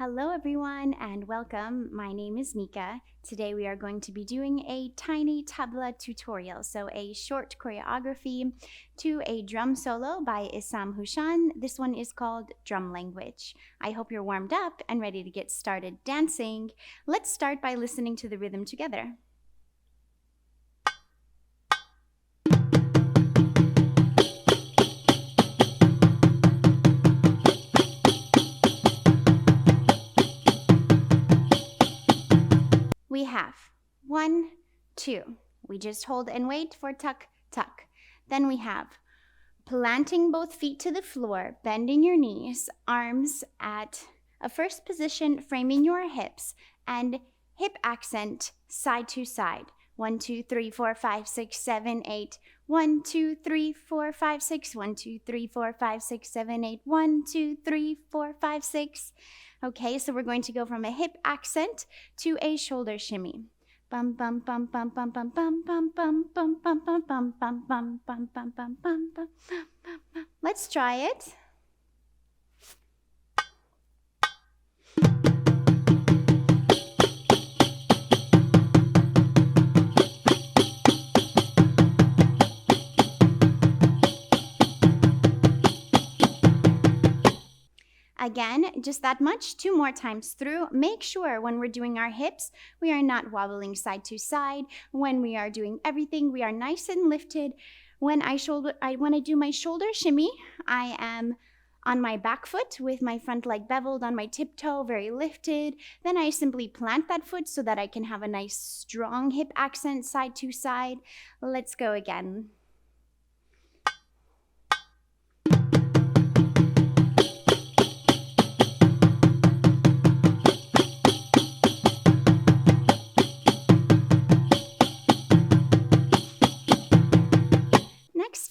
Hello everyone and welcome. My name is Nika. Today we are going to be doing a tiny tabla tutorial, so a short choreography to a drum solo by Issam Houshan. This one is called Drum Language. I hope you're warmed up and ready to get started dancing. Let's start by listening to the rhythm together. We have 1, 2. We just hold and wait for tuck, tuck. Then we have planting both feet to the floor, bending your knees, arms at a first position, framing your hips, and hip accent side to side. 1, 2, 3, 4, 5, 6, 7, 8. 1, 2, 3, 4, 5, 6. 1, 2, 3, 4, 5, 6, 7, 8. 1, 2, 3, 4, 5, 6. Okay, so we're going to go from a hip accent to a shoulder shimmy. Bum bum bum bum bum bum bum bum bum bum bum bum bum bum bum bum bum bum bum bum. Let's try it. Again, just that much, 2 more times through. Make sure when we're doing our hips, we are not wobbling side to side. When we are doing everything, we are nice and lifted. When I do my shoulder shimmy, I am on my back foot with my front leg beveled on my tiptoe, very lifted. Then I simply plant that foot so that I can have a nice strong hip accent side to side. Let's go again.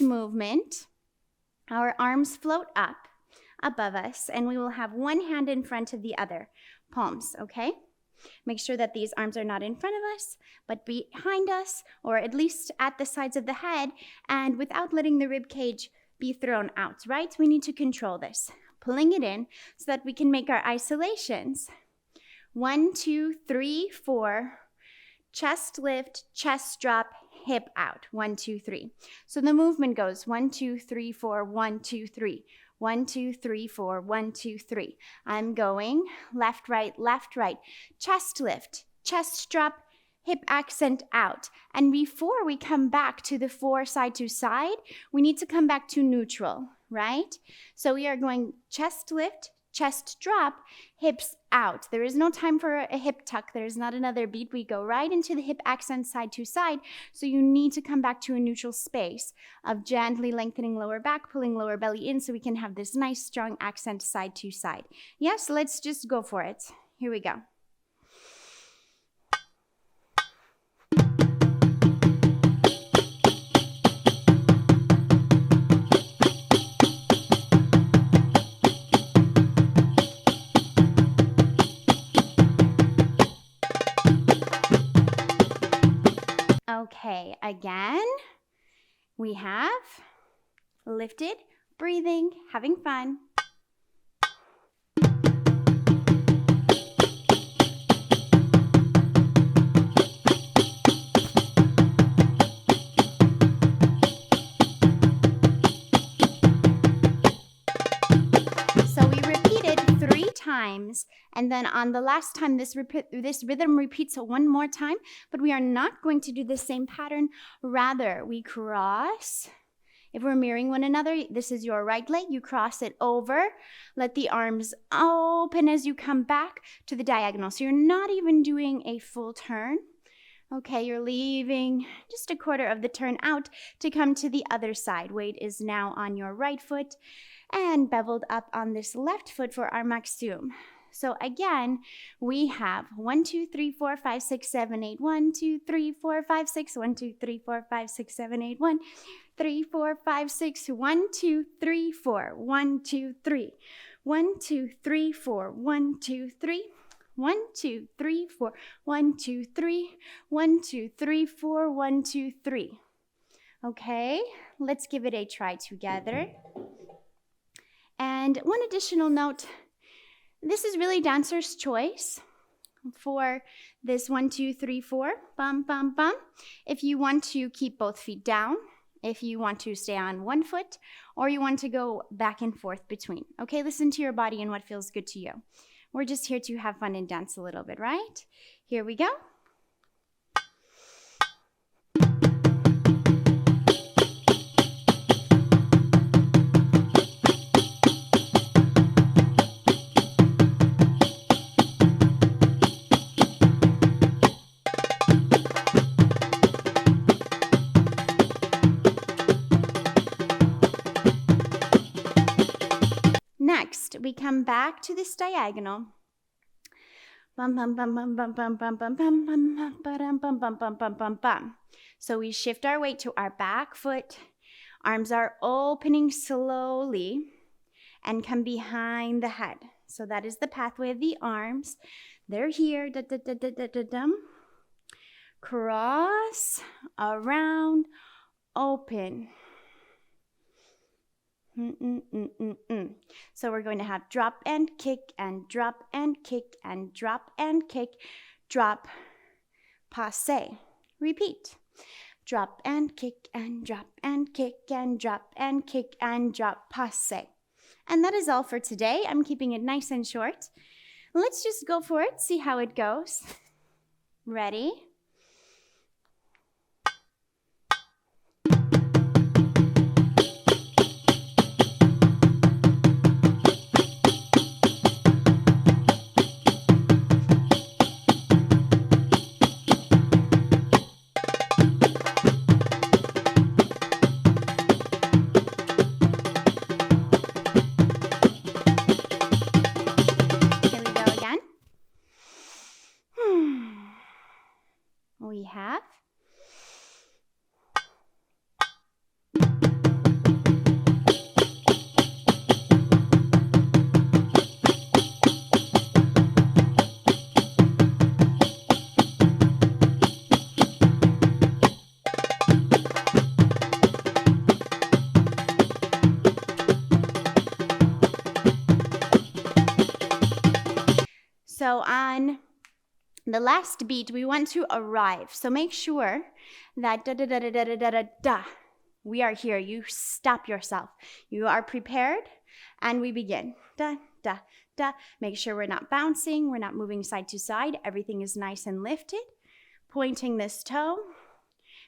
Movement, our arms float up above us, and we will have one hand in front of the other, palms, okay? Make sure that these arms are not in front of us, but behind us, or at least at the sides of the head, and without letting the rib cage be thrown out, right? We need to control this, pulling it in so that we can make our isolations. 1, 2, 3, 4, chest lift, chest drop, hip out. 1, 2, 3. So the movement goes 1, 2, 3, 4, 1, 2, 3. 1, 2, 3, 4, 1, 2, 3. I'm going left, right, chest lift, chest drop, hip accent out. And before we come back to the 4 side to side, we need to come back to neutral, right? So we are going chest lift, chest drop, hips out. There is no time for a hip tuck. There is not another beat. We go right into the hip accent side to side. So you need to come back to a neutral space of gently lengthening lower back, pulling lower belly in so we can have this nice strong accent side to side. Yes, let's just go for it. Here we go. Okay, again, we have lifted, breathing, having fun. So we repeated 3 times, and then on the last time, this rhythm repeats one more time, but we are not going to do the same pattern. Rather, we cross. If we're mirroring one another, this is your right leg. You cross it over. Let the arms open as you come back to the diagonal. So you're not even doing a full turn. Okay, you're leaving just a quarter of the turn out to come to the other side. Weight is now on your right foot and beveled up on this left foot for our maksum. So again, we have 1, 2, 3, 4, 5, 6, 7, 8. 1, 2, 3, 4, 5, 6. 1, 2, 3, 4, 5, 6, 7, 8. 1, 3, 4, 5, 6. 1, 2, 3, 4. 1, 2, 3. 1, 2, 3, 4. 1, 2, 3. 1, 2, 3, 4. 1, 2, 3. 1, 2, 3, 4. 1, 2, 3. Okay, let's give it a try together. And one additional note, This is really dancer's choice for this 1, 2, 3, 4, bum, bum, bum. If you want to keep both feet down, if you want to stay on one foot, or you want to go back and forth between. Okay, listen to your body and what feels good to you. We're just here to have fun and dance a little bit, right? Here we go. Next, we come back to this diagonal. Bum, bum, bum, bum, bum, bum, bum, bum, bum, bum, bum, bum, bum, bum, bum, bum, bum. So we shift our weight to our back foot. Arms are opening slowly and come behind the head. So that is the pathway of the arms. They're here. Da, da, da, da, da, da, dum. Cross, around, open. So we're going to have drop and kick and drop and kick and drop and kick, drop, passe. Repeat. Drop and kick and drop and kick and drop and kick and drop, passe. And that is all for today. I'm keeping it nice and short. Let's just go for it, see how it goes. Ready? We have so on the last beat, we want to arrive. So make sure that da da da da da da da da da. We are here. You stop yourself. You are prepared, and we begin. Da da da. Make sure we're not bouncing. We're not moving side to side. Everything is nice and lifted. Pointing this toe.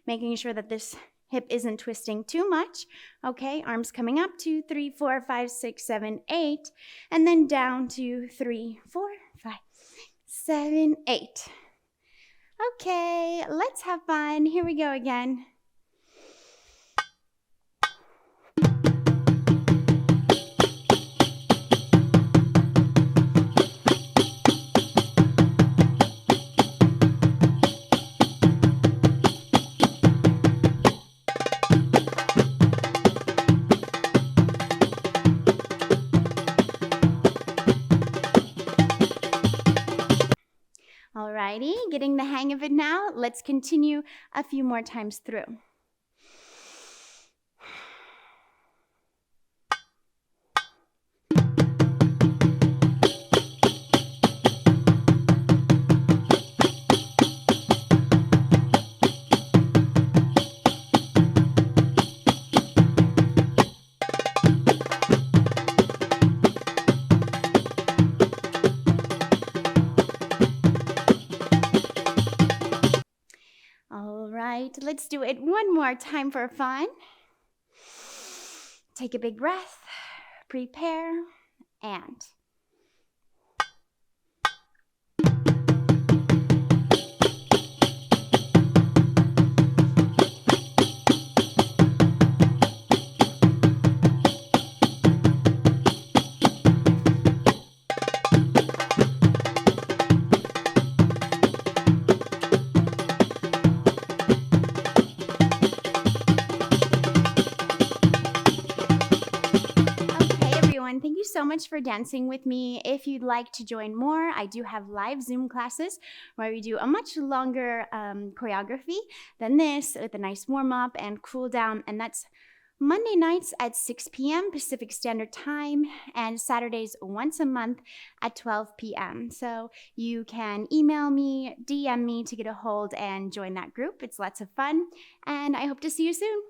Making sure that this hip isn't twisting too much. Okay, arms coming up. 2, 3, 4, 5, 6, 7, 8, and then down to 3, 4, 5. 7, 8. Okay, let's have fun. Here we go again. Alrighty, getting the hang of it now. Let's continue a few more times through. Let's do it one more time for fun. Take a big breath, prepare, and thank you so much for dancing with me. If you'd like to join more, I do have live Zoom classes where we do a much longer choreography than this with a nice warm-up and cool down, and that's Monday nights at 6 p.m. Pacific Standard Time, and Saturdays once a month at 12 p.m. So you can email me, DM me to get a hold and join that group. It's lots of fun, and I hope to see you soon.